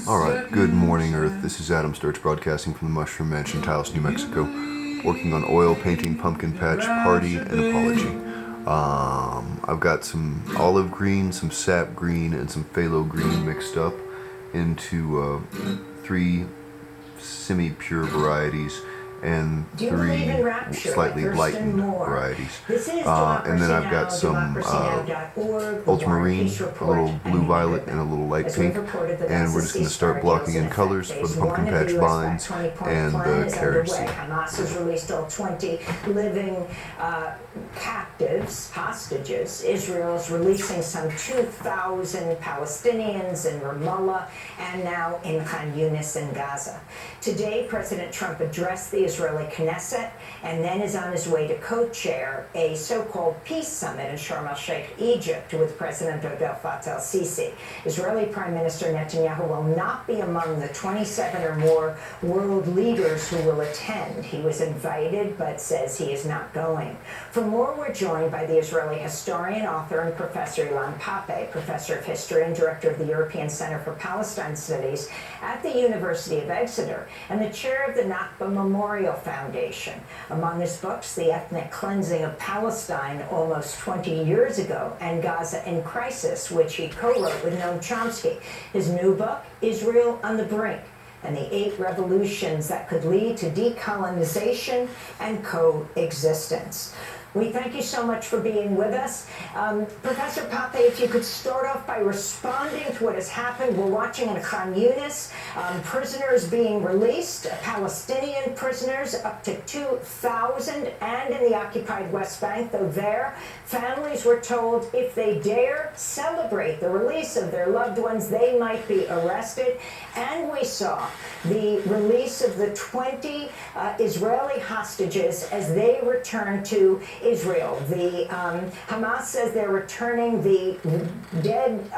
Alright, good morning, Earth. This is Adam Sturch broadcasting from the Mushroom Mansion, Taos, New Mexico, working on oil painting Pumpkin Patch Party and Apology. I've got some olive green, some sap green, and some phthalo green mixed up into three semi-pure varieties and three slightly lightened varieties. And then I've got some ultramarine, a little blue violet, and a little light pink. And we're just going to start blocking in colors for the pumpkin patch vines and the carriage seed. Hamas has released all 20 living captives, hostages. Israel is releasing some 2,000 Palestinians in Ramallah and now in Khan Yunis in Gaza. Today, President Trump addressed the Israeli Knesset and then is on his way to co-chair a so-called peace summit in Sharm el-Sheikh, Egypt, with President Abdel Fattah el-Sisi. Israeli Prime Minister Netanyahu will not be among the 27 or more world leaders who will attend. He was invited but says he is not going. For more, we're joined by the Israeli historian, author, and Professor Ilan Pappé, Professor of History and Director of the European Center for Palestine Studies at the University of Exeter, and the chair of the Nakba Memorial Foundation. Among his books, The Ethnic Cleansing of Palestine almost 20 years ago, and Gaza in Crisis, which he co-wrote with Noam Chomsky. His new book, Israel on the Brink, and the 8 revolutions that could lead to decolonization and coexistence. We thank you so much for being with us. Professor Pappé, if you could start off by responding to what has happened. We're watching in Khan Yunis, prisoners being released, Palestinian prisoners, up to 2,000, and in the occupied West Bank, though there, families were told if they dare celebrate the release of their loved ones, they might be arrested. And we saw the release of the 20 Israeli hostages as they return to Israel. The Hamas says they're returning the dead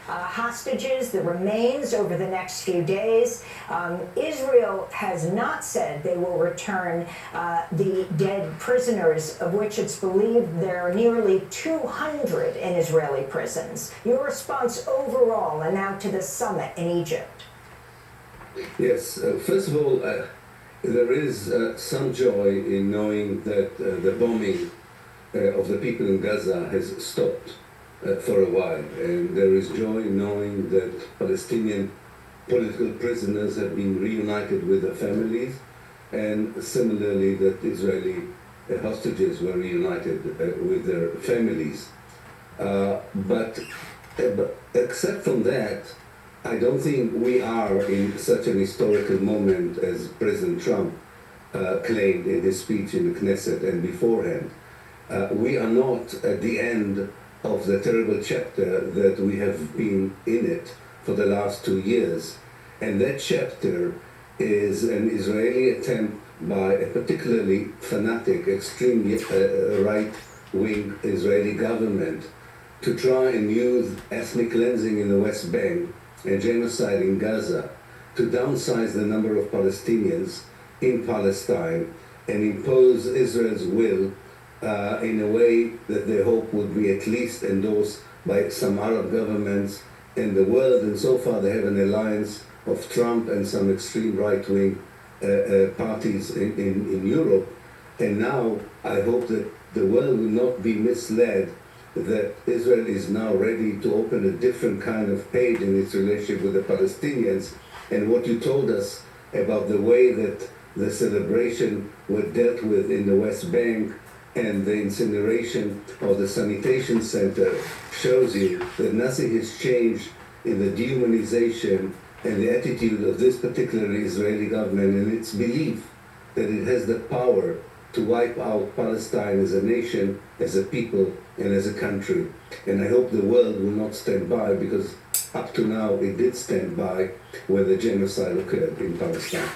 hostages, the remains, over the next few days. Israel has not said they will return the dead prisoners, of which it's believed there are nearly 200 in Israeli prisons. Your response overall, and now to the summit in Egypt. Yes, first of all, there is some joy in knowing that the bombing of the people in Gaza has stopped for a while, and there is joy in knowing that Palestinian political prisoners have been reunited with their families, and similarly that Israeli hostages were reunited with their families. But except from that, I don't think we are in such an historical moment as President Trump claimed in his speech in the Knesset and beforehand. We are not at the end of the terrible chapter that we have been in it for the last 2 years. And that chapter is an Israeli attempt by a particularly fanatic, extreme right-wing Israeli government to try and use ethnic cleansing in the West Bank and genocide in Gaza to downsize the number of Palestinians in Palestine and impose Israel's will in a way that they hope would be at least endorsed by some Arab governments in the world. And so far they have an alliance of Trump and some extreme right-wing parties in Europe. And now I hope that the world will not be misled that Israel is now ready to open a different kind of page in its relationship with the Palestinians. And what you told us about the way that the celebration were dealt with in the West Bank and the incineration of the sanitation center shows you that nothing has changed in the dehumanization and the attitude of this particular Israeli government and its belief that it has the power to wipe out Palestine as a nation, as a people, and as a country. And I hope the world will not stand by, because up to now it did stand by when the genocide occurred in Palestine.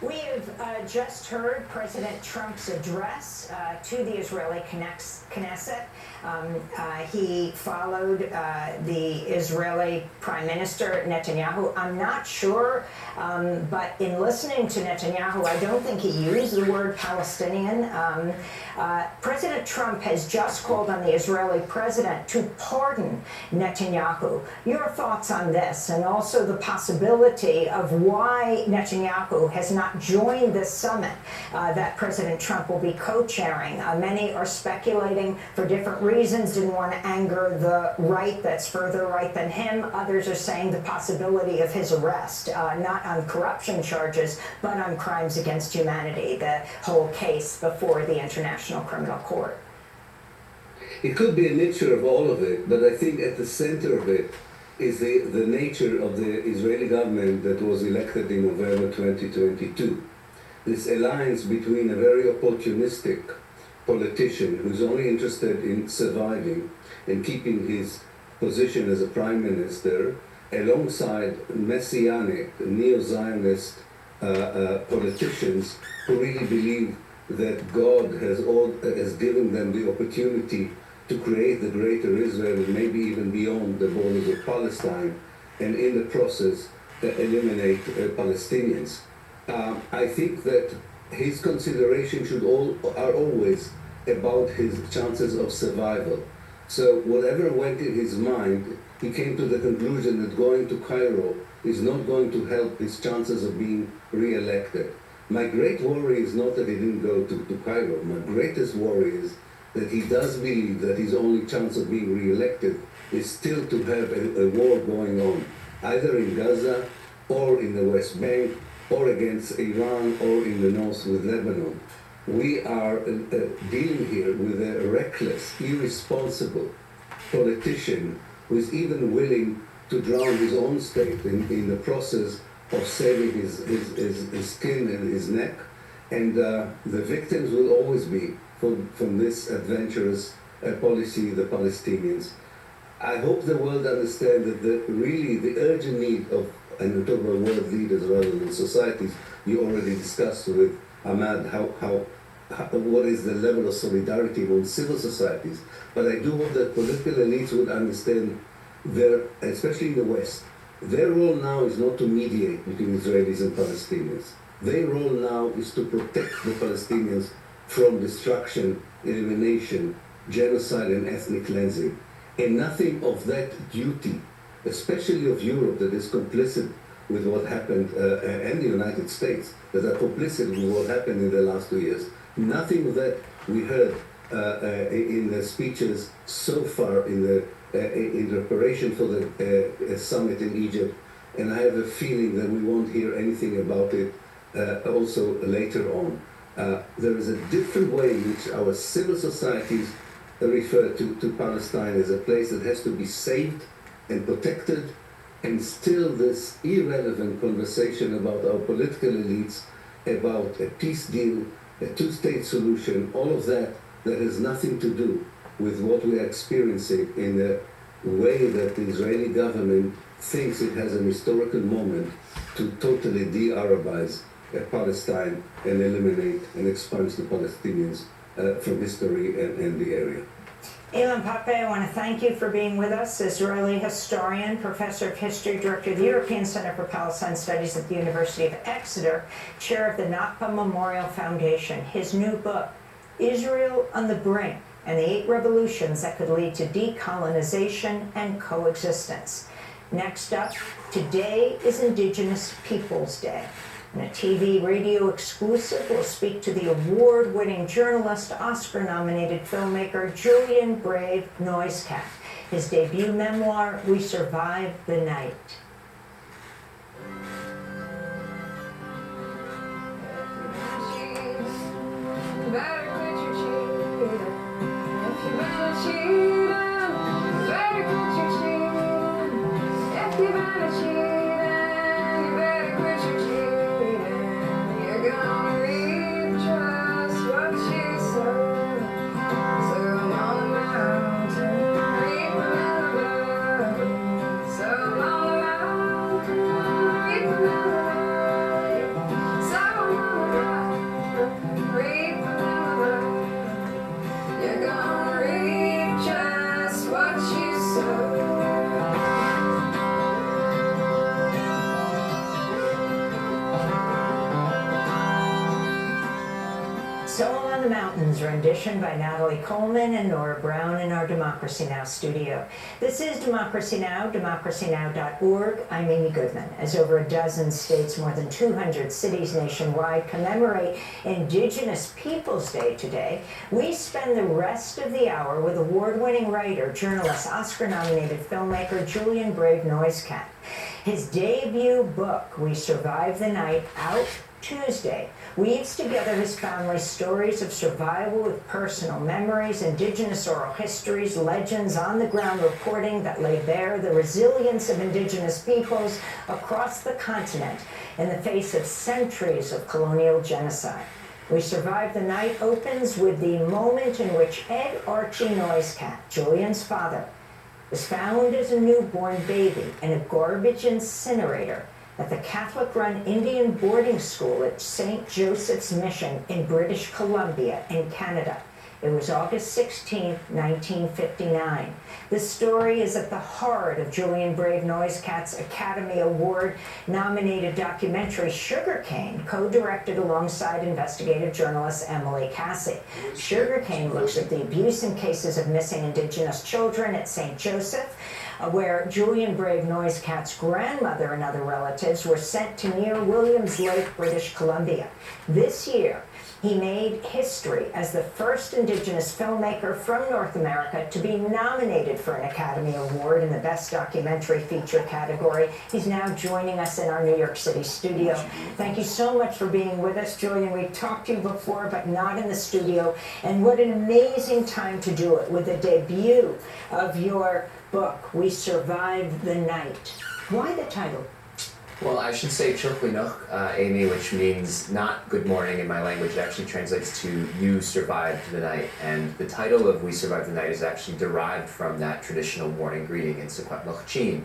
We have just heard President Trump's address to the Israeli Knesset. He followed the Israeli Prime Minister Netanyahu. I'm not sure, but in listening to Netanyahu, I don't think he used the word Palestinian. President Trump has just called on the Israeli president to pardon Netanyahu. Your thoughts on this, and also the possibility of why Netanyahu has not joined this summit that President Trump will be co-chairing. Many are speculating for different reasons, didn't want to anger the right that's further right than him. Others are saying the possibility of his arrest, not on corruption charges, but on crimes against humanity, the whole case before the International Criminal Court. It could be a mixture of all of it, but I think at the center of it is the nature of the Israeli government that was elected in November 2022. This alliance between a very opportunistic politician who's only interested in surviving and keeping his position as a prime minister, alongside messianic, neo-Zionist politicians who really believe that God has given them the opportunity to create the greater Israel and maybe even beyond the borders of Palestine, and in the process eliminate Palestinians. I think that his consideration are always about his chances of survival. So whatever went in his mind, he came to the conclusion that going to Cairo is not going to help his chances of being re-elected. My great worry is not that he didn't go to Cairo. My greatest worry is that he does believe that his only chance of being re-elected is still to have a war going on, either in Gaza or in the West Bank, or against Iran, or in the north with Lebanon. We are dealing here with a reckless, irresponsible politician who is even willing to drown his own state in the process of saving his skin and his neck. And the victims will always be, from this adventurous policy, the Palestinians. I hope the world understands that really the urgent need of, and I'm talking about world leaders rather than societies, you already discussed with Ahmad what is the level of solidarity among civil societies. But I do hope that political elites would understand especially in the West, their role now is not to mediate between Israelis and Palestinians. Their role now is to protect the Palestinians from destruction, elimination, genocide, and ethnic cleansing. And nothing of that duty, especially of Europe that is complicit with what happened, and the United States that are complicit with what happened in the last 2 years. Nothing of that we heard in the speeches so far in preparation for the summit in Egypt, and I have a feeling that we won't hear anything about it also later on. There is a different way in which our civil societies refer to Palestine as a place that has to be saved and protected, and still this irrelevant conversation about our political elites, about a peace deal, a two-state solution, all of that has nothing to do with what we are experiencing in the way that the Israeli government thinks it has an historical moment to totally de-Arabize Palestine and eliminate and expunge the Palestinians from history and the area. Ilan Pappé, I want to thank you for being with us, Israeli historian, professor of history, director of the European Center for Palestine Studies at the University of Exeter, chair of the Nakba Memorial Foundation. His new book, Israel on the Brink, and the 8 Revolutions That Could Lead to Decolonization and Coexistence. Next up, today is Indigenous Peoples Day. In a TV radio exclusive, we'll speak to the award-winning journalist, Oscar-nominated filmmaker Julian Brave Noisecat. His debut memoir, We Survived the Night. So Soul on the Mountains rendition by Natalie Coleman and Nora Brown in our Democracy Now! Studio. This is Democracy Now!, democracynow.org. I'm Amy Goodman. As over a dozen states, more than 200 cities nationwide commemorate Indigenous Peoples Day today, we spend the rest of the hour with award-winning writer, journalist, Oscar-nominated filmmaker Julian Brave Noisecat. His debut book, We Survived the Night, out Tuesday, weaves together his family's stories of survival with personal memories, Indigenous oral histories, legends, on-the-ground reporting that lay bare the resilience of Indigenous peoples across the continent in the face of centuries of colonial genocide. We Survived the Night opens with the moment in which Ed Archie Noisecat, Julian's father, was found as a newborn baby in a garbage incinerator at the Catholic-run Indian boarding school at St. Joseph's Mission in British Columbia in Canada. It was August 16, 1959. This story is at the heart of Julian Brave Noisecat's Academy Award-nominated documentary Sugarcane, co-directed alongside investigative journalist Emily Cassie. Sugarcane looks at the abuse and cases of missing Indigenous children at St. Joseph, where Julian Brave Noisecat's grandmother and other relatives were sent to near Williams Lake, British Columbia. This year, he made history as the first Indigenous filmmaker from North America to be nominated for an Academy Award in the Best Documentary Feature category. He's now joining us in our New York City studio. Thank you so much for being with us, Julian. We've talked to you before, but not in the studio. And what an amazing time to do it with the debut of your book, We Survived the Night. Why the title? Well, I should say Chokwinuch, Amy, which means not good morning in my language. It actually translates to You Survived the Night. And the title of We Survived the Night is actually derived from that traditional morning greeting in Secwepemchin,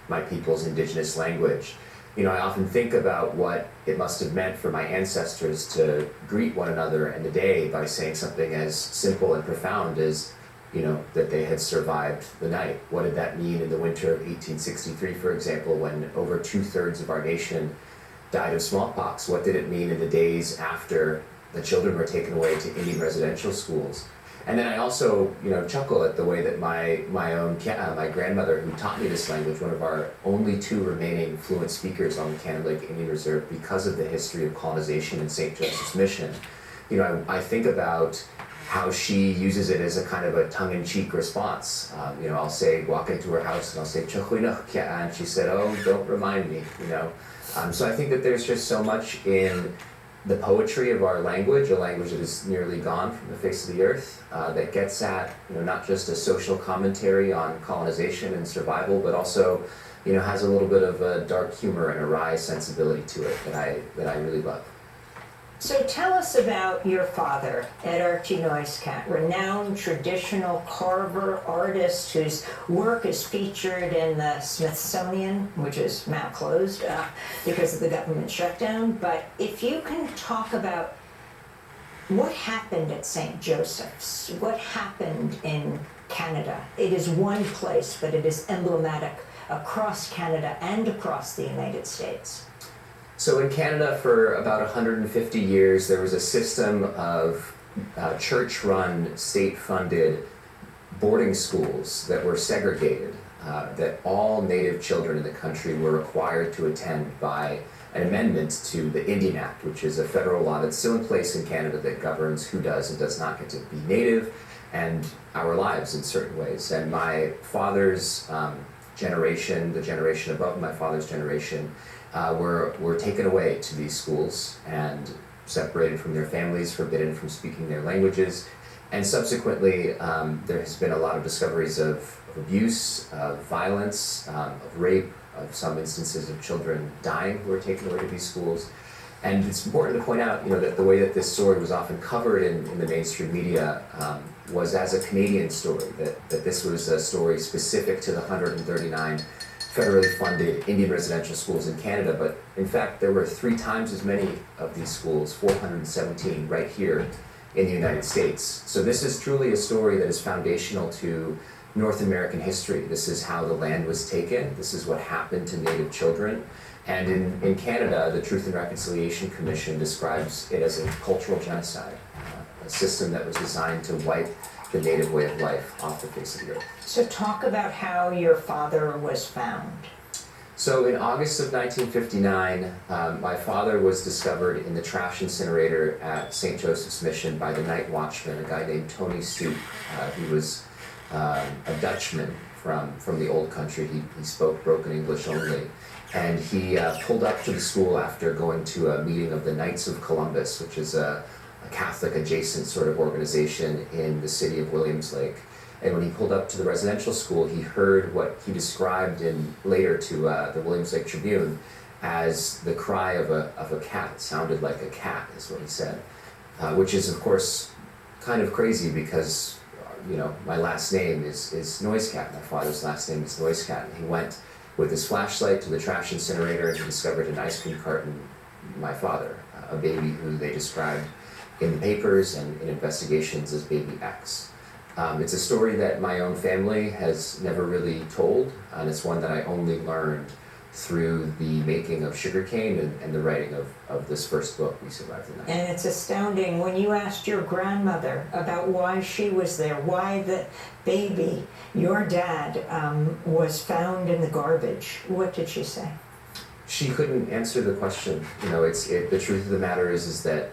my people's indigenous language. You know, I often think about what it must have meant for my ancestors to greet one another in the day by saying something as simple and profound as, you know, that they had survived the night. What did that mean in the winter of 1863, for example, when over 2/3 of our nation died of smallpox? What did it mean in the days after the children were taken away to Indian residential schools? And then I also, you know, chuckle at the way that my grandmother, who taught me this language, one of our only two remaining fluent speakers on the Cannon Lake Indian Reserve because of the history of colonization in St. Joseph's Mission, you know, I think about how she uses it as a kind of a tongue-in-cheek response. You know, I'll say, walk into her house and I'll say, "Chokwinuch," and she said, "Oh, don't remind me," you know. So I think that there's just so much in the poetry of our language, a language that is nearly gone from the face of the earth, that gets at, you know, not just a social commentary on colonization and survival, but also, you know, has a little bit of a dark humor and a wry sensibility to it that I really love. So tell us about your father, Ed Archie Noisecat, renowned traditional carver artist whose work is featured in the Smithsonian, which is now closed because of the government shutdown. But if you can talk about what happened at St. Joseph's, what happened in Canada. It is one place, but it is emblematic across Canada and across the United States. So in Canada, for about 150 years, there was a system of church-run, state-funded boarding schools that were segregated, that all Native children in the country were required to attend by an amendment to the Indian Act, which is a federal law that's still in place in Canada that governs who does and does not get to be Native and our lives in certain ways. And my father's generation, the generation above my father's generation, were taken away to these schools and separated from their families, forbidden from speaking their languages. And subsequently, there has been a lot of discoveries of abuse, of violence, of rape, of some instances of children dying who were taken away to these schools. And it's important to point out, that the way that this story was often covered in the mainstream media was as a Canadian story, that this was a story specific to the 139 federally funded Indian residential schools in Canada, but in fact there were 3 times as many of these schools, 417, right here in the United States. So this is truly a story that is foundational to North American history. This is how the land was taken, this is what happened to Native children, and in Canada, the Truth and Reconciliation Commission describes it as a cultural genocide. a system that was designed to wipe the native way of life off the face of the earth. So talk about how your father was found. So in August of 1959, my father was discovered in the trash incinerator at St. Joseph's Mission by the night watchman, a guy named Tony Stoop. He was a Dutchman from the old country. He spoke broken English only. And he pulled up to the school after going to a meeting of the Knights of Columbus, which is a Catholic adjacent sort of organization in the city of Williamslake. And when he pulled up to the residential school, he heard what he described later to the Williamslake Tribune as the cry of a cat. It sounded like a cat, is what he said, which is, of course, kind of crazy because, my last name is Noise Cat. My father's last name is Noise Cat. And he went with his flashlight to the trash incinerator and he discovered an ice cream carton, my father, a baby who they described in the papers and in investigations as Baby X. It's a story that my own family has never really told, and it's one that I only learned through the making of Sugarcane and the writing of this first book, We Survived the Night. And it's astounding when you asked your grandmother about why she was there, why the baby, your dad, was found in the garbage. What did she say? She couldn't answer the question. The truth of the matter is that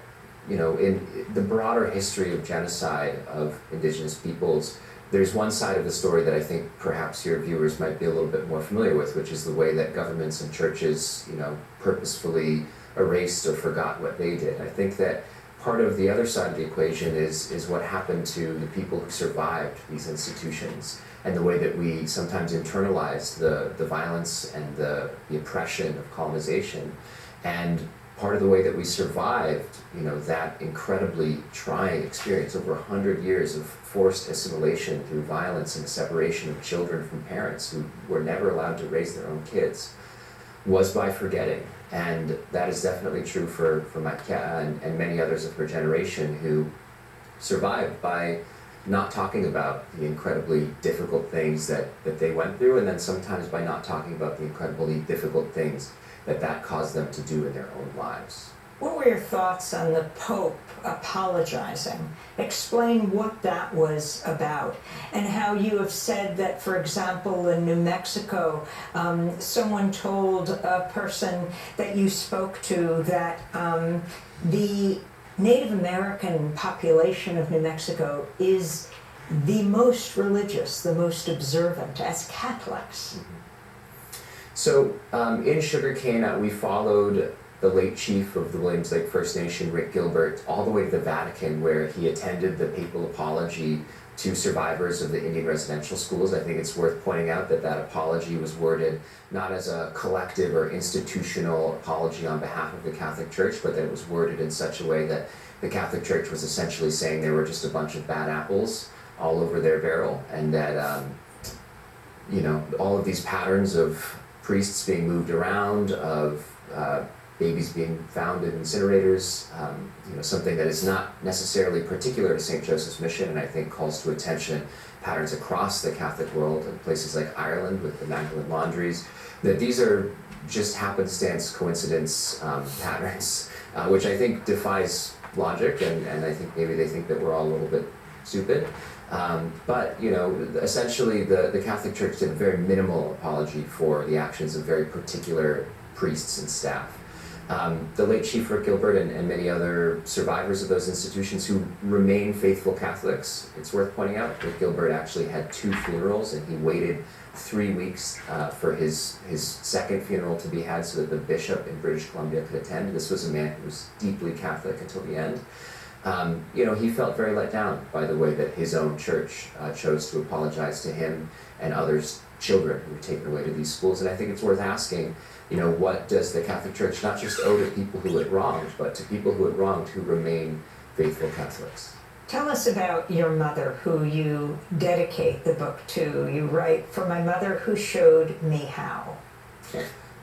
in the broader history of genocide of indigenous peoples, there's one side of the story that I think perhaps your viewers might be a little bit more familiar with, which is the way that governments and churches, purposefully erased or forgot what they did. I think that part of the other side of the equation is what happened to the people who survived these institutions and the way that we sometimes internalized the violence and the oppression of colonization. And part of the way that we survived, that incredibly trying experience, over 100 years of forced assimilation through violence and the separation of children from parents who were never allowed to raise their own kids, was by forgetting. And that is definitely true for Matka and many others of her generation who survived by not talking about the incredibly difficult things that they went through, and then sometimes by not talking about the incredibly difficult things that caused them to do in their own lives. What were your thoughts on the Pope apologizing? Explain what that was about and how you have said that, for example, in New Mexico, someone told a person that you spoke to that the Native American population of New Mexico is the most religious, the most observant as Catholics. Mm-hmm. So in Sugarcane, we followed the late chief of the Williamslake First Nation, Rick Gilbert, all the way to the Vatican, where he attended the papal apology to survivors of the Indian residential schools. I think it's worth pointing out that apology was worded not as a collective or institutional apology on behalf of the Catholic Church, but that it was worded in such a way that the Catholic Church was essentially saying there were just a bunch of bad apples all over their barrel, and that all of these patterns of priests being moved around, of babies being found in incinerators, something that is not necessarily particular to St. Joseph's Mission, and I think calls to attention patterns across the Catholic world in places like Ireland with the Magdalene laundries, that these are just happenstance, coincidence patterns, which I think defies logic, and I think maybe they think that we're all a little bit stupid. But essentially the Catholic Church did a very minimal apology for the actions of very particular priests and staff. The late Chief Rick Gilbert and many other survivors of those institutions who remain faithful Catholics, it's worth pointing out, Rick Gilbert actually had 2 funerals, and he waited 3 weeks for his second funeral to be had so that the bishop in British Columbia could attend. This was a man who was deeply Catholic until the end. He felt very let down by the way that his own church chose to apologize to him and others' children who were taken away to these schools. And I think it's worth asking, what does the Catholic Church not just owe to people who it wronged, but to people who it wronged who remain faithful Catholics? Tell us about your mother, who you dedicate the book to. You write, "For my mother who showed me how."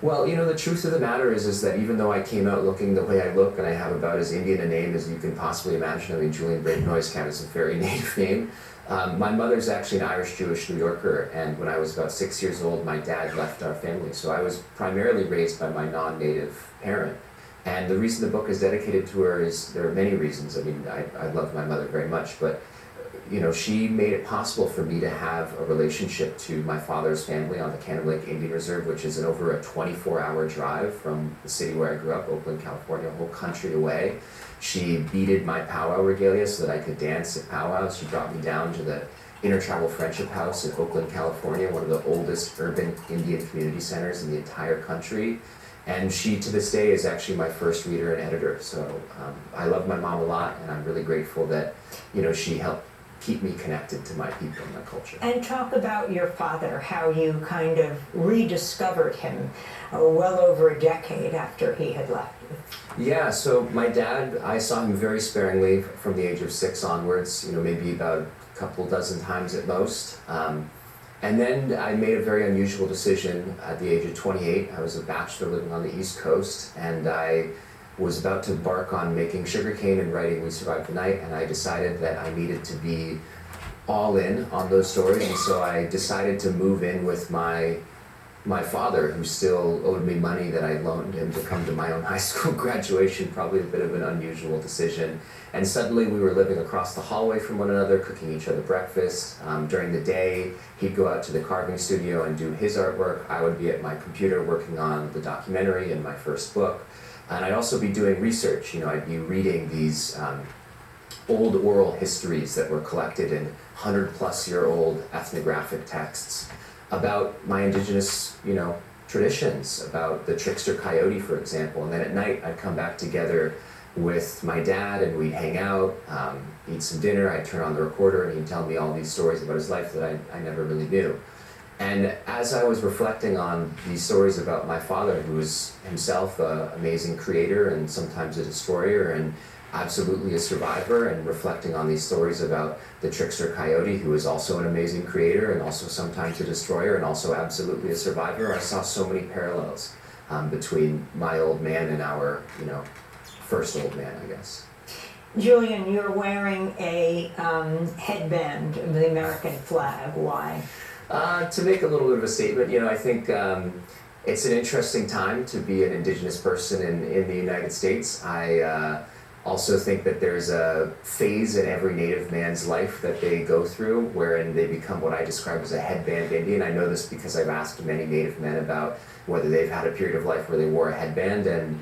Well, the truth of the matter is that even though I came out looking the way I look, and I have about as Indian a name as you can possibly imagine, I mean, Julian Brave Noise Cat is a very native name. My mother's actually an Irish-Jewish New Yorker, and when I was about 6 years old, my dad left our family. So I was primarily raised by my non-native parent, And the reason the book is dedicated to her is, there are many reasons. I mean, I love my mother very much, but she made it possible for me to have a relationship to my father's family on the Cannon Lake Indian Reserve, which is over a 24-hour drive from the city where I grew up, Oakland, California, a whole country away. She beaded my powwow regalia so that I could dance at powwows. She brought me down to the Intertribal Friendship House in Oakland, California, one of the oldest urban Indian community centers in the entire country. And she, to this day, is actually my first reader and editor. So I love my mom a lot, and I'm really grateful that, she helped keep me connected to my people and my culture. And talk about your father, how you kind of rediscovered him well over a decade after he had left you. Yeah, so my dad, I saw him very sparingly from the age of 6 onwards, maybe about a couple dozen times at most. And then I made a very unusual decision at the age of 28. I was a bachelor living on the East Coast, and I was about to embark on making sugarcane and writing We Survived the Night, and I decided that I needed to be all in on those stories, and so I decided to move in with my father, who still owed me money that I loaned him to come to my own high school graduation, probably a bit of an unusual decision. And suddenly we were living across the hallway from one another, cooking each other breakfast. During the day, he'd go out to the carving studio and do his artwork. I would be at my computer working on the documentary and my first book. And I'd also be doing research. I'd be reading these old oral histories that were collected in 100-plus-year-old ethnographic texts about my indigenous, traditions, about the trickster coyote, for example. And then at night, I'd come back together with my dad, and we'd hang out, eat some dinner. I'd turn on the recorder, and he'd tell me all these stories about his life that I never really knew. And as I was reflecting on these stories about my father, who was himself an amazing creator and sometimes a destroyer and absolutely a survivor, and reflecting on these stories about the trickster coyote, who is also an amazing creator and also sometimes a destroyer and also absolutely a survivor, I saw so many parallels between my old man and our, first old man, I guess. Julian, you're wearing a headband of the American flag. Why? To make a little bit of a statement, I think it's an interesting time to be an indigenous person in the United States. I also think that there's a phase in every Native man's life that they go through wherein they become what I describe as a headband Indian. I know this because I've asked many Native men about whether they've had a period of life where they wore a headband, and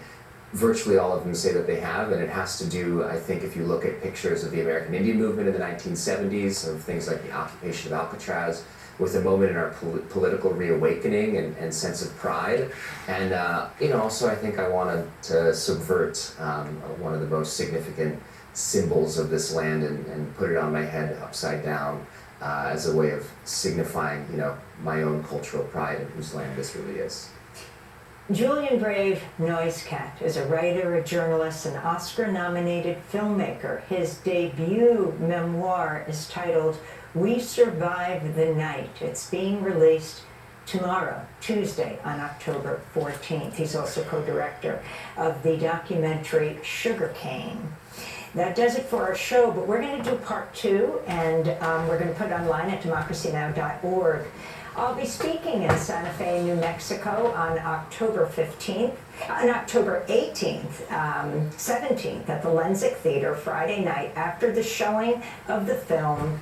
virtually all of them say that they have, and it has to do, I think, if you look at pictures of the American Indian movement in the 1970s, of things like the occupation of Alcatraz, with a moment in our political reawakening and sense of pride. And also I think I wanted to subvert one of the most significant symbols of this land and put it on my head upside down as a way of signifying, my own cultural pride and whose land this really is. Julian Brave Noisecat is a writer, a journalist, an Oscar-nominated filmmaker. His debut memoir is titled We Survived the Night. It's being released tomorrow, Tuesday, on October 14th. He's also co-director of the documentary Sugarcane. That does it for our show, but we're going to do part 2, and we're going to put it online at democracynow.org. I'll be speaking in Santa Fe, New Mexico on October 18th, 17th at the Lensic Theater Friday night after the showing of the film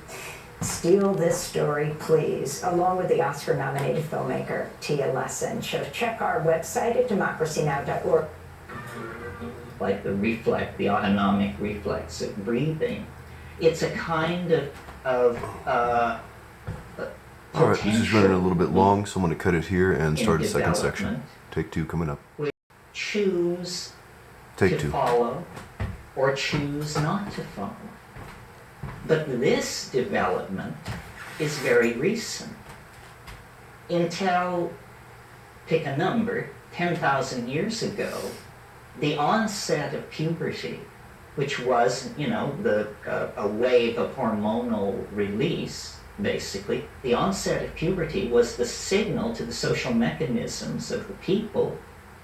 Steal This Story, Please, along with the Oscar-nominated filmmaker Tia Lesson. So check our website at democracynow.org. Like the reflex, the autonomic reflex of breathing. It's a kind of All right, this is running a little bit long, so I'm going to cut it here and start a second development. section. Take 2 coming up. Choose Take to 2. follow or choose not to follow. But this development is very recent. Until, pick a number, 10,000 years ago, the onset of puberty, which was, a wave of hormonal release, basically, the onset of puberty was the signal to the social mechanisms of the people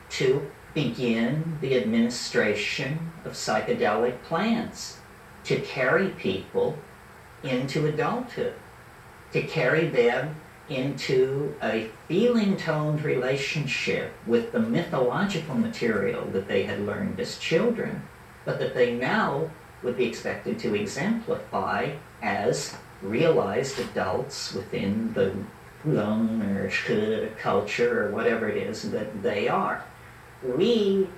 to begin the administration of psychedelic plants, to carry people into adulthood, to carry them into a feeling-toned relationship with the mythological material that they had learned as children, but that they now would be expected to exemplify as realized adults within the Lung or culture or whatever it is that they are. We,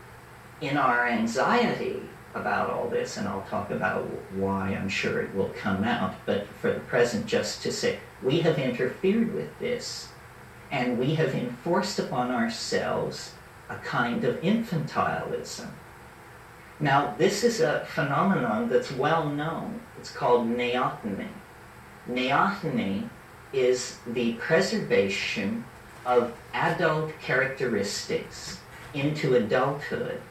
in our anxiety about all this, and I'll talk about why I'm sure it will come out, but for the present, just to say, we have interfered with this, and we have enforced upon ourselves a kind of infantilism. Now, this is a phenomenon that's well known. It's called neoteny. Neoteny is the preservation of adult characteristics into adulthood.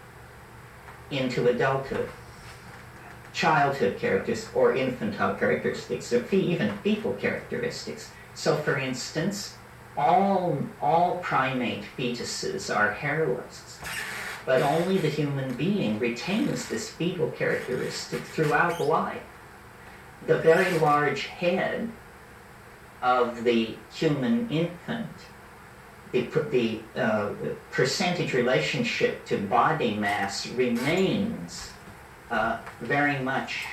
Childhood characteristics or infantile characteristics, or even fetal characteristics. So, for instance, all primate fetuses are hairless, but only the human being retains this fetal characteristic throughout life. The very large head of the human infant, the percentage relationship to body mass remains very much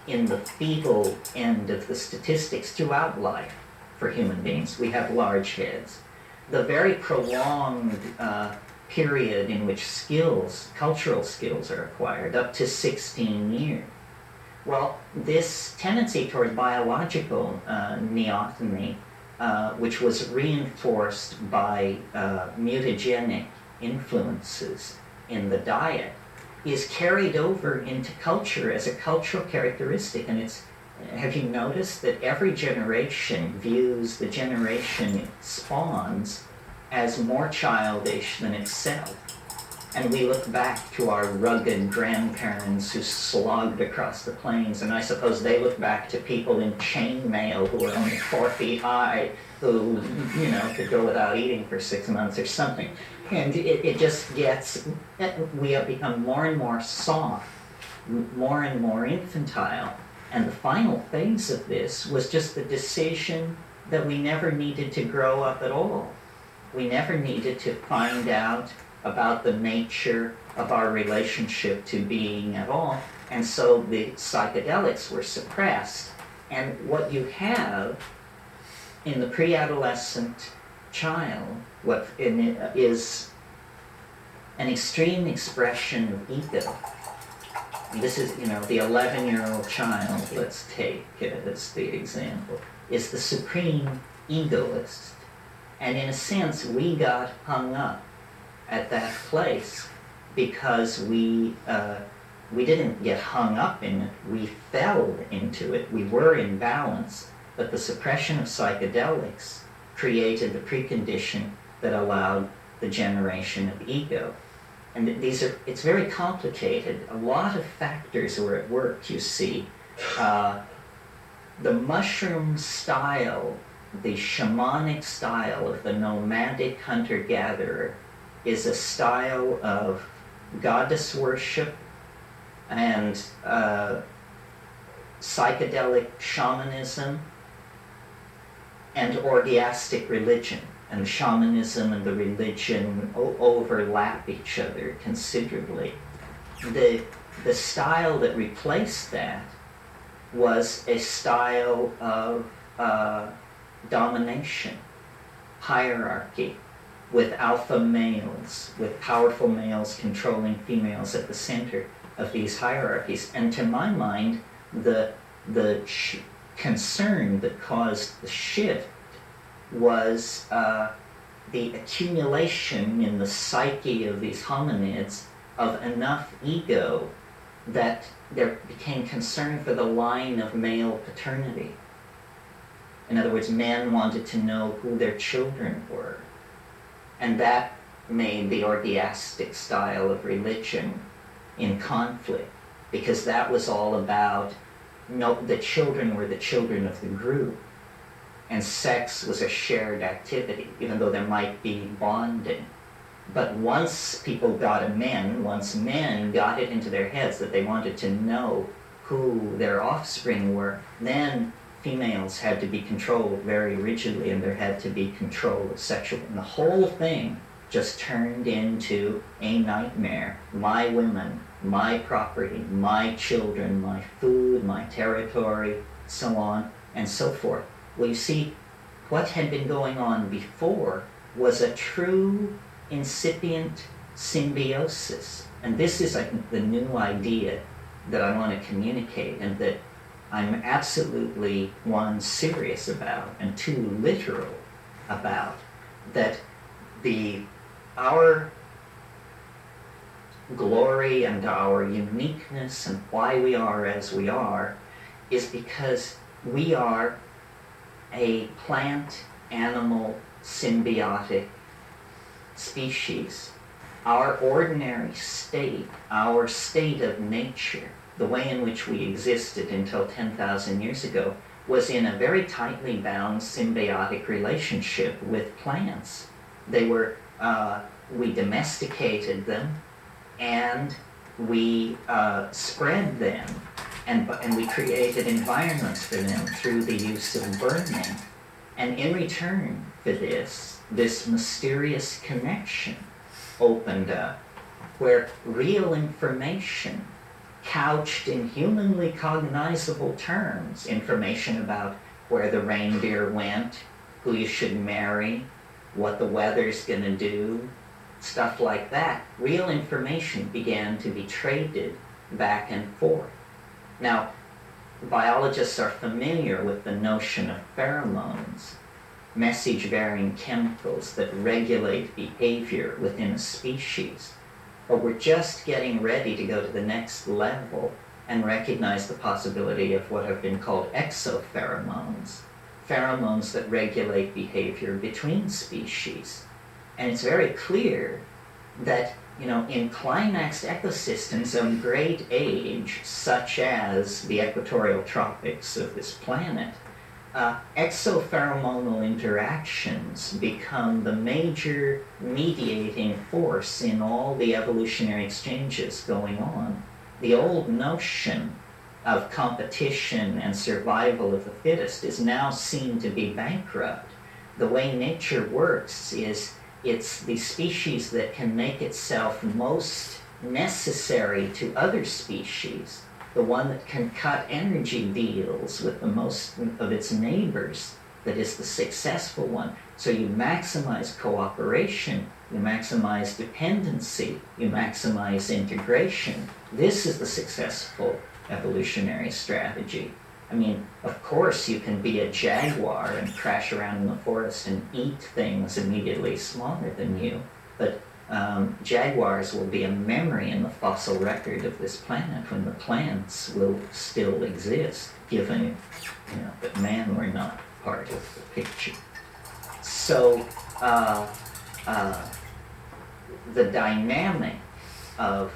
in the fetal end of the statistics throughout life for human beings. We have large heads. The very prolonged period in which cultural skills are acquired, up to 16 years. Well, this tendency toward biological neoteny, which was reinforced by mutagenic influences in the diet, is carried over into culture as a cultural characteristic. And have you noticed that every generation views the generation it spawns as more childish than itself? And we look back to our rugged grandparents who slogged across the plains, and I suppose they look back to people in chainmail who were only 4 feet high, who, could go without eating for 6 months or something. And it just gets, we have become more and more soft, more and more infantile. And the final phase of this was just the decision that we never needed to grow up at all. We never needed to find out about the nature of our relationship to being at all. And so the psychedelics were suppressed. And what you have in the pre-adolescent child is an extreme expression of ego. And this is, the 11-year-old child, let's take as the example, is the supreme egoist. And in a sense, we got hung up at that place because we didn't get hung up in it, we fell into it, we were in balance, but the suppression of psychedelics created the precondition that allowed the generation of ego. And it's very complicated. A lot of factors were at work, you see. The mushroom style, the shamanic style of the nomadic hunter-gatherer is a style of goddess worship and psychedelic shamanism and orgiastic religion. And shamanism and the religion overlap each other considerably. The style that replaced that was a style of domination, hierarchy, with alpha males, with powerful males controlling females at the center of these hierarchies. And to my mind, the concern that caused the shift was the accumulation in the psyche of these hominids of enough ego that there became concern for the line of male paternity. In other words, men wanted to know who their children were. And that made the orgiastic style of religion in conflict, because that was all about the children were the children of the group. And sex was a shared activity, even though there might be bonding. But once men got it into their heads that they wanted to know who their offspring were, then females had to be controlled very rigidly, and there had to be control of sexual, and the whole thing just turned into a nightmare. My women, my property, my children, my food, my territory, so on and so forth. Well, you see, what had been going on before was a true incipient symbiosis. And this is, I think, the new idea that I want to communicate, and that I'm absolutely, one, serious about, and two, literal about, that our glory and our uniqueness and why we are as we are is because we are a plant-animal symbiotic species. Our ordinary state, our state of nature, the way in which we existed until 10,000 years ago, was in a very tightly bound symbiotic relationship with plants. They were, we domesticated them, and we spread them, and we created environments for them through the use of burning. And in return for this mysterious connection opened up, where real information, couched in humanly cognizable terms, information about where the reindeer went, who you should marry, what the weather's gonna do, stuff like that, real information began to be traded back and forth. Now, biologists are familiar with the notion of pheromones, message-bearing chemicals that regulate behavior within a species. But we're just getting ready to go to the next level and recognize the possibility of what have been called exopheromones, pheromones that regulate behavior between species. And it's very clear that, in climaxed ecosystems of great age, such as the equatorial tropics of this planet, exopheromonal interactions become the major mediating force in all the evolutionary exchanges going on. The old notion of competition and survival of the fittest is now seen to be bankrupt. The way nature works is it's the species that can make itself most necessary to other species, the one that can cut energy deals with the most of its neighbors, that is the successful one. So you maximize cooperation, you maximize dependency, you maximize integration. This is the successful evolutionary strategy. I mean, of course you can be a jaguar and crash around in the forest and eat things immediately smaller than you, but jaguars will be a memory in the fossil record of this planet when the plants will still exist, given that man were not part of the picture. So the dynamic of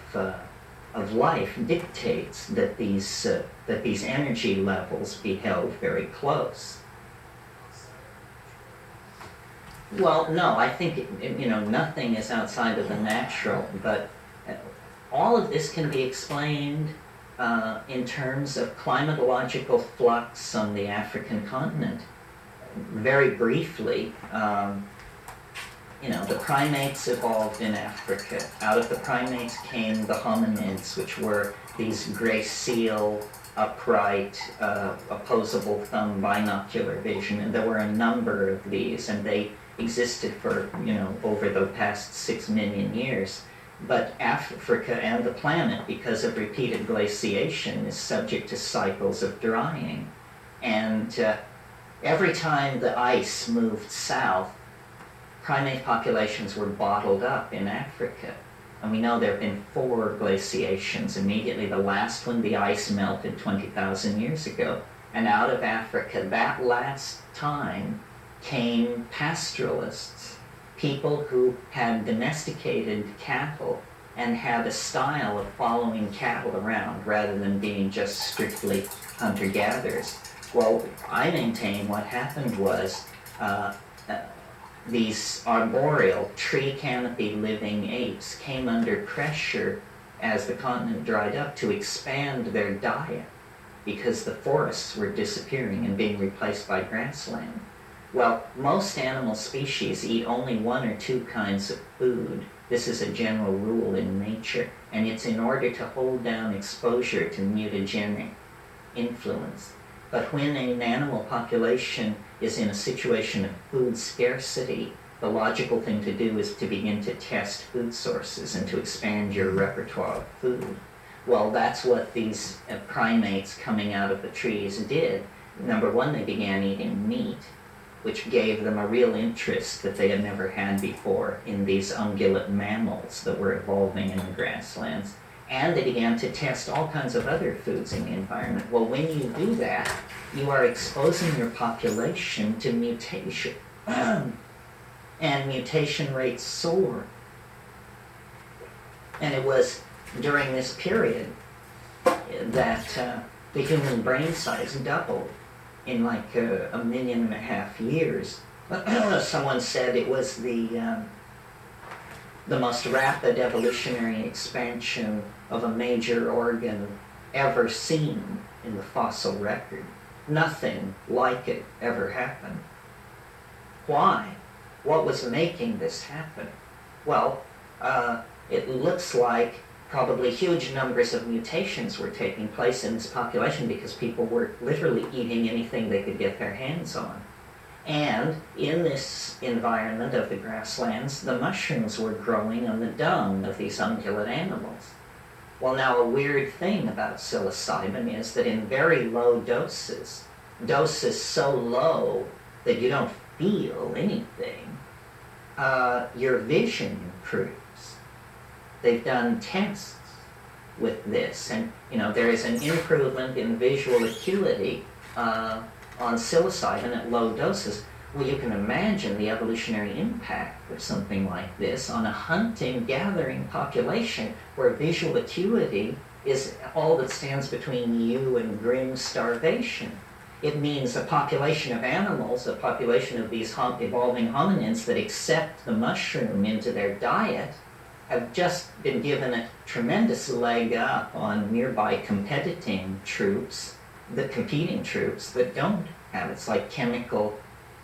life dictates that these energy levels be held very close. Well, no, I think nothing is outside of the natural, but all of this can be explained in terms of climatological flux on the African continent. Very briefly, the primates evolved in Africa. Out of the primates came the hominids, which were these glacial, upright, opposable thumb binocular vision, and there were a number of these, and they existed for, over the past 6 million years. But Africa and the planet, because of repeated glaciation, is subject to cycles of drying. And every time the ice moved south, primate populations were bottled up in Africa. And we know there have been 4 glaciations. Immediately the last one, the ice melted 20,000 years ago. And out of Africa, that last time, came pastoralists, people who had domesticated cattle and had a style of following cattle around rather than being just strictly hunter-gatherers. Well, I maintain what happened was these arboreal, tree canopy living apes came under pressure as the continent dried up to expand their diet. because the forests were disappearing and being replaced by grassland. Well, most animal species eat only one or two kinds of food. This is a general rule in nature, and it's in order to hold down exposure to mutagenic influence. But when an animal population is in a situation of food scarcity, the logical thing to do is to begin to test food sources and to expand your repertoire of food. Well, that's what these primates coming out of the trees did. Number one, they began eating meat, which gave them a real interest that they had never had before in these ungulate mammals that were evolving in the grasslands. And they began to test all kinds of other foods in the environment. Well, when you do that, you are exposing your population to mutation. And mutation rates soar. And it was during this period that the human brain size doubled in like 1.5 million years. Someone said it was the most rapid evolutionary expansion of a major organ ever seen in the fossil record. Nothing like it ever happened. Why? What was making this happen? Well, it looks like probably huge numbers of mutations were taking place in this population because people were literally eating anything they could get their hands on. And in this environment of the grasslands, the mushrooms were growing on the dung of these ungulate animals. Well, now a weird thing about psilocybin is that in very low doses so low that you don't feel anything, your vision improves. They've done tests with this, and there is an improvement in visual acuity on psilocybin at low doses. Well, you can imagine the evolutionary impact of something like this on a hunting, gathering population where visual acuity is all that stands between you and grim starvation. It means a population of animals, a population of these evolving hominins that accept the mushroom into their diet, have just been given a tremendous leg up on nearby competing troops, the competing troops that don't have it. It's like chemical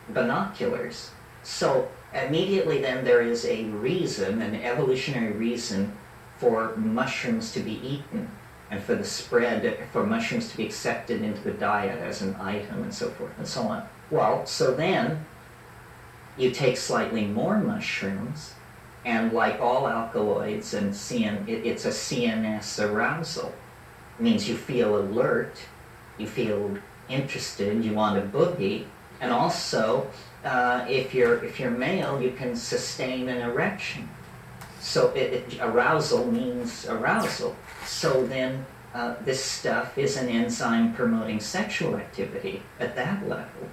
binoculars. So immediately then there is a reason, an evolutionary reason for mushrooms to be eaten and for the spread, for mushrooms to be accepted into the diet as an item and so forth and so on. Well, so then you take slightly more mushrooms, and like all alkaloids and it's a CNS arousal. It means you feel alert, you feel interested, you want to boogie, and also if you're male, you can sustain an erection. So arousal means arousal. So then this stuff is an enzyme promoting sexual activity at that level.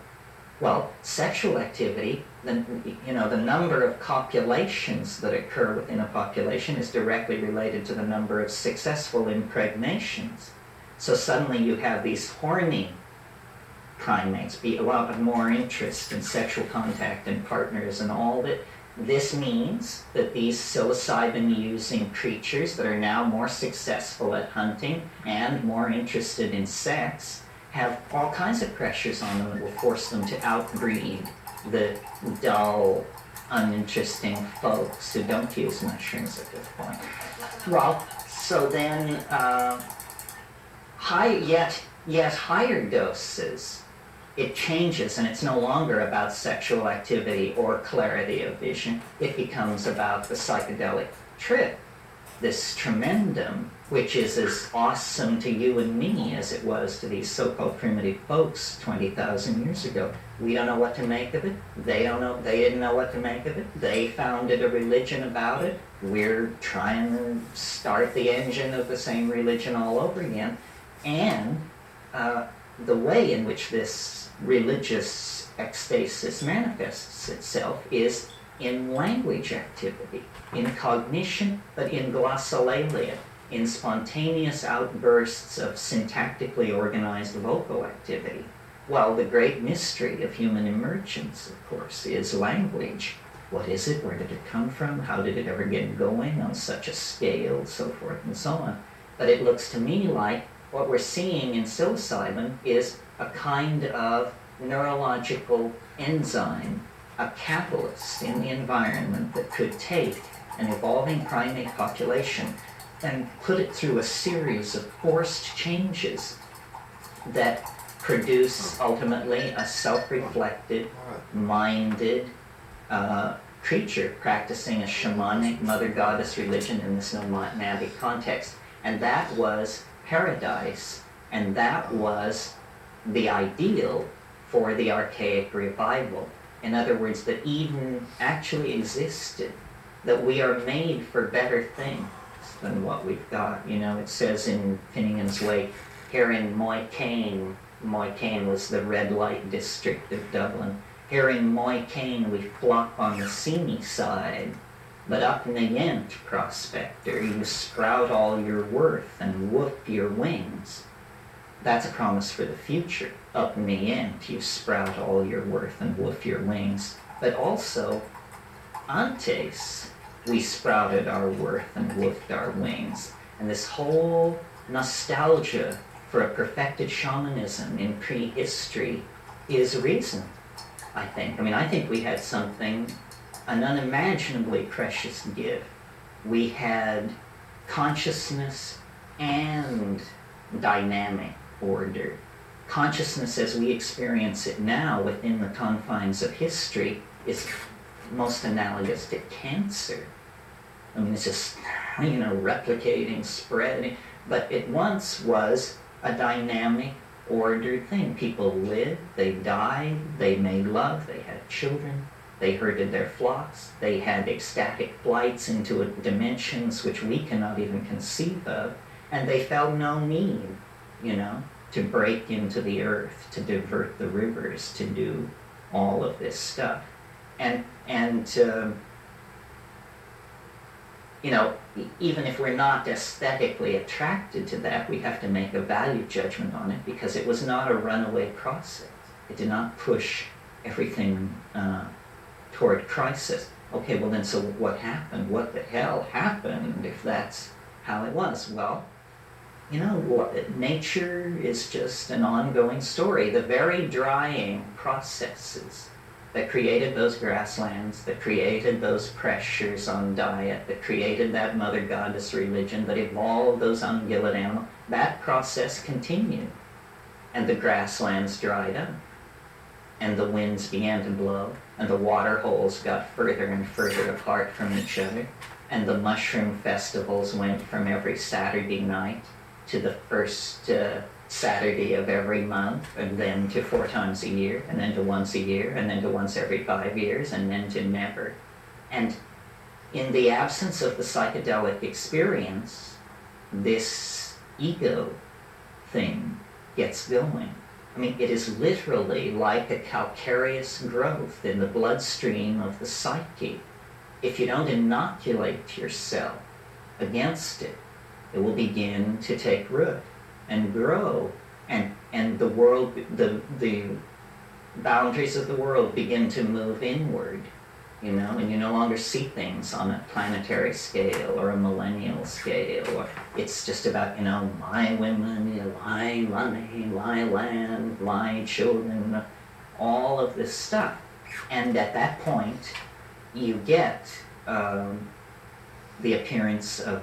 Well, sexual activity, the number of copulations that occur within a population is directly related to the number of successful impregnations. So suddenly you have these horny primates, be a lot more interest in sexual contact and partners and all that. This means that these psilocybin-using creatures that are now more successful at hunting and more interested in sex have all kinds of pressures on them that will force them to outbreed the dull, uninteresting folks who don't use mushrooms at this point. Well, so then higher doses, it changes, and it's no longer about sexual activity or clarity of vision. It becomes about the psychedelic trip, this tremendum, which is as awesome to you and me as it was to these so-called primitive folks 20,000 years ago. We don't know what to make of it. They didn't know what to make of it. They founded a religion about it. We're trying to start the engine of the same religion all over again. And the way in which this religious ecstasis manifests itself is in language activity, in cognition, but in glossolalia, in spontaneous outbursts of syntactically organized vocal activity. Well, the great mystery of human emergence, of course, is language. What is it? Where did it come from? How did it ever get going on such a scale? So forth and so on. But it looks to me like what we're seeing in psilocybin is a kind of neurological enzyme, a catalyst in the environment that could take an evolving primate population and put it through a series of forced changes that produce ultimately a self-reflected, minded creature practicing a shamanic mother goddess religion in this nomadic context. And that was paradise, and that was the ideal for the archaic revival. In other words, that Eden actually existed, that we are made for better things than what we've got. You know, it says in Finnegan's Wake, here in Moycane was the red light district of Dublin. Here in Moycane we flop on the seamy side, but up in the Yent, prospector, you sprout all your worth and whoop your wings. That's a promise for the future. Up in the Yent, you sprout all your worth and woof your wings. But also, antes, we sprouted our worth and woofed our wings. And this whole nostalgia for a perfected shamanism in prehistory is reason, I think. I mean, I think we had something, an unimaginably precious gift. We had consciousness and dynamic order. Consciousness as we experience it now within the confines of history is most analogous to cancer. I mean, it's just, replicating, spreading. But it once was a dynamic, ordered thing. People lived, they died, they made love, they had children, they herded their flocks, they had ecstatic flights into dimensions which we cannot even conceive of, and they felt no need, to break into the earth, to divert the rivers, to do all of this stuff. Even if we're not aesthetically attracted to that, we have to make a value judgment on it because it was not a runaway process. It did not push everything toward crisis. Okay, well then, so what happened? What the hell happened if that's how it was? Well, nature is just an ongoing story. The very drying processes that created those grasslands, that created those pressures on diet, that created that mother goddess religion, that evolved those ungulate animals, that process continued. And the grasslands dried up, and the winds began to blow, and the water holes got further and further apart from each other, and the mushroom festivals went from every Saturday night to the first Saturday of every month, and then to 4 times a year, and then to once a year, and then to once every 5 years, and then to never. And in the absence of the psychedelic experience, this ego thing gets going. I mean, it is literally like a calcareous growth in the bloodstream of the psyche. If you don't inoculate yourself against it, it will begin to take root and grow, and the world, the boundaries of the world begin to move inward, and you no longer see things on a planetary scale or a millennial scale, or it's just about, my women, my money, my land, my children, all of this stuff. And at that point, you get the appearance of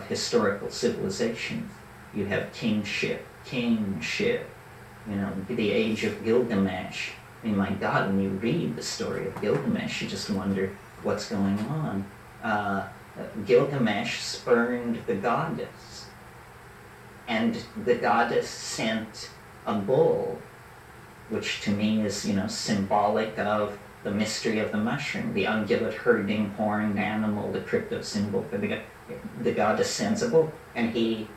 historical civilizations. You have kingship, the age of Gilgamesh. I mean, my God, when you read the story of Gilgamesh, you just wonder what's going on. Gilgamesh spurned the goddess, and the goddess sent a bull, which to me is, symbolic of the mystery of the mushroom, the ungulate herding horned animal, the crypto symbol for the goddess sends a bull, and he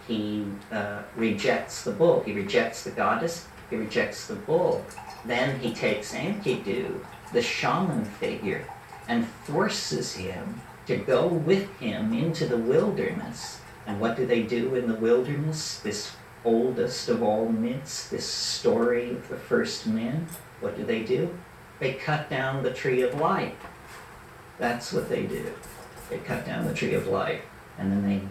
rejects the bull. He rejects the goddess, he rejects the bull. Then he takes Enkidu, the shaman figure, and forces him to go with him into the wilderness. And what do they do in the wilderness? This oldest of all myths, this story of the first men. What do? They cut down the tree of life. That's what they do. They cut down the tree of life. And then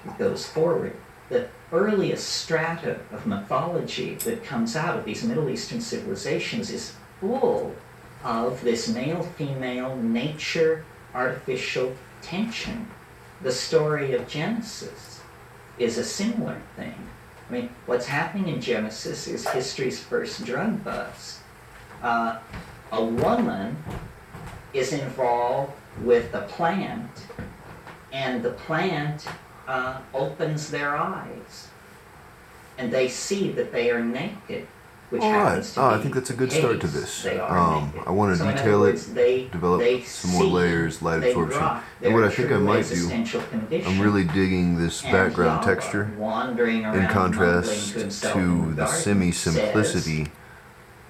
it goes forward. the earliest strata of mythology that comes out of these Middle Eastern civilizations is full of this male-female nature artificial tension. The story of Genesis is a similar thing. I mean, what's happening in Genesis is history's first drug bust. A woman is involved with the plant, and the plant opens their eyes, and they see that they are naked, which All right. happens to be I think that's a good the start to case. this. They are naked. I want to So in detail other it, words, they develop some more see, layers, light they absorption. rock And what their I think I true might do, existential I'm condition. really digging this And background Yahweh, texture wandering in around contrast mumbling to himself in to the garden, semi-simplicity says,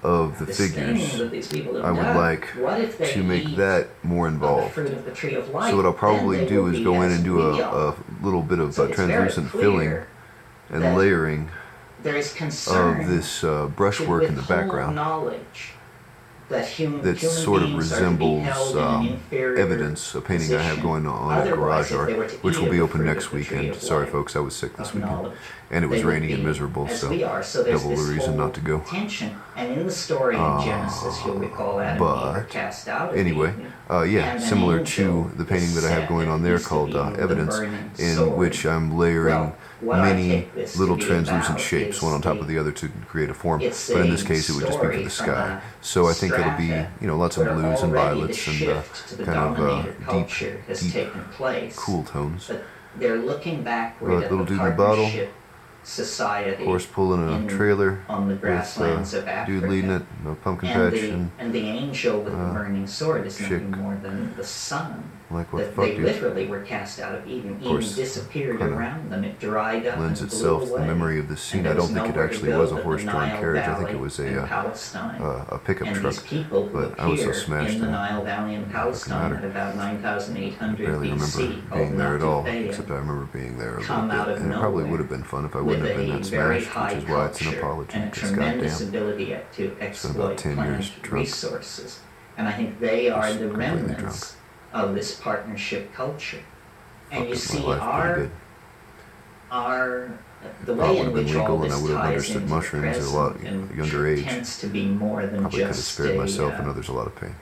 of the "This figures. thing that these people have I would done, like what if they to make eat that more of the involved. fruit of the tree of life? So what I'll Then probably they do will is be go in as and do real." a little bit of So it's very translucent clear filling and that layering there is concern of this to brushwork in the withhold background knowledge that that human sort of beings are to be resembles held in an inferior evidence, a painting I have position. going on at Otherwise, Garage if Art, they were to which eat will of be the open fruit next of the tree weekend. of Sorry life, folks, I was sick this of weekend. knowledge, And it was they would raining and be miserable, as so we are. So there's double the this reason whole not to go. tension. And in the story in Genesis, you'll recall Adam and Eve are But cast out of anyway, Eden. yeah, And an similar angel to the painting that I is have set going that on there used to called be the Evidence, burning in sword. which I'm layering Well, what I many take this to little be translucent about shapes, is one on top the- of the other to create a form. it's But in a this case, it would just be for story the from sky. a So I think it'll be, strata lots of where blues and already the violets and shift to the kind of dominator deep, culture has deep, taken place. cool tones. But they're looking backward But at little the dude in the bottle, partnership society horse pulling a in- trailer on the with grasslands of Africa. dude leading it, a pumpkin and patch, the angel with the burning sword is chick. nothing more than the sun. like what the That fuck, they dude? literally were cast out of Eden. Eden course, disappeared kinda around them. It dried up Lends and itself blew to the away. memory of this scene. And I there don't think it nowhere to actually go was a but the horse-drawn Nile carriage. I think Valley it was in a Palestine. pickup And truck. these people who but I was so appear smashed in the that Nile Valley in Palestine at about 9,800 barely BC, remember called being there at all, Nauplia, except I remember being there a little come out bit. of And it probably nowhere would have been fun if I with wouldn't have been a that very smashed, high which is why it's an culture apology. and a Because tremendous goddamn, ability to about exploit 10 plant years drunk. resources. And I think they are Just the completely remnants of this partnership culture. And you fucked up see my life pretty good. the Pot way would in have been which all legal, and this I would have ties understood into the mushrooms at a present lot and younger age. tends to be more than Probably could have just spared a, myself and others a lot of pain.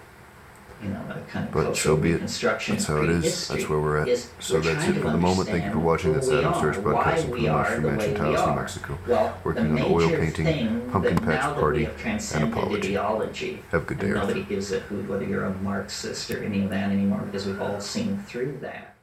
a kind of But cultural so be it. reconstruction That's of how it is. prehistory. That's where we're at. Is So we're that's trying it to for the moment. Thank you for understand watching. who That's we Adam Sturch are, broadcasting why from we the are Mushroom the way Mansion, we Taos, New are. Mexico. Well, Working the on oil major painting, thing pumpkin that patch now that party, we have and transcended apology. ideology, Have a good day, and Earth. nobody gives a hoot whether you're a Marxist or any of that anymore because we've all seen through that.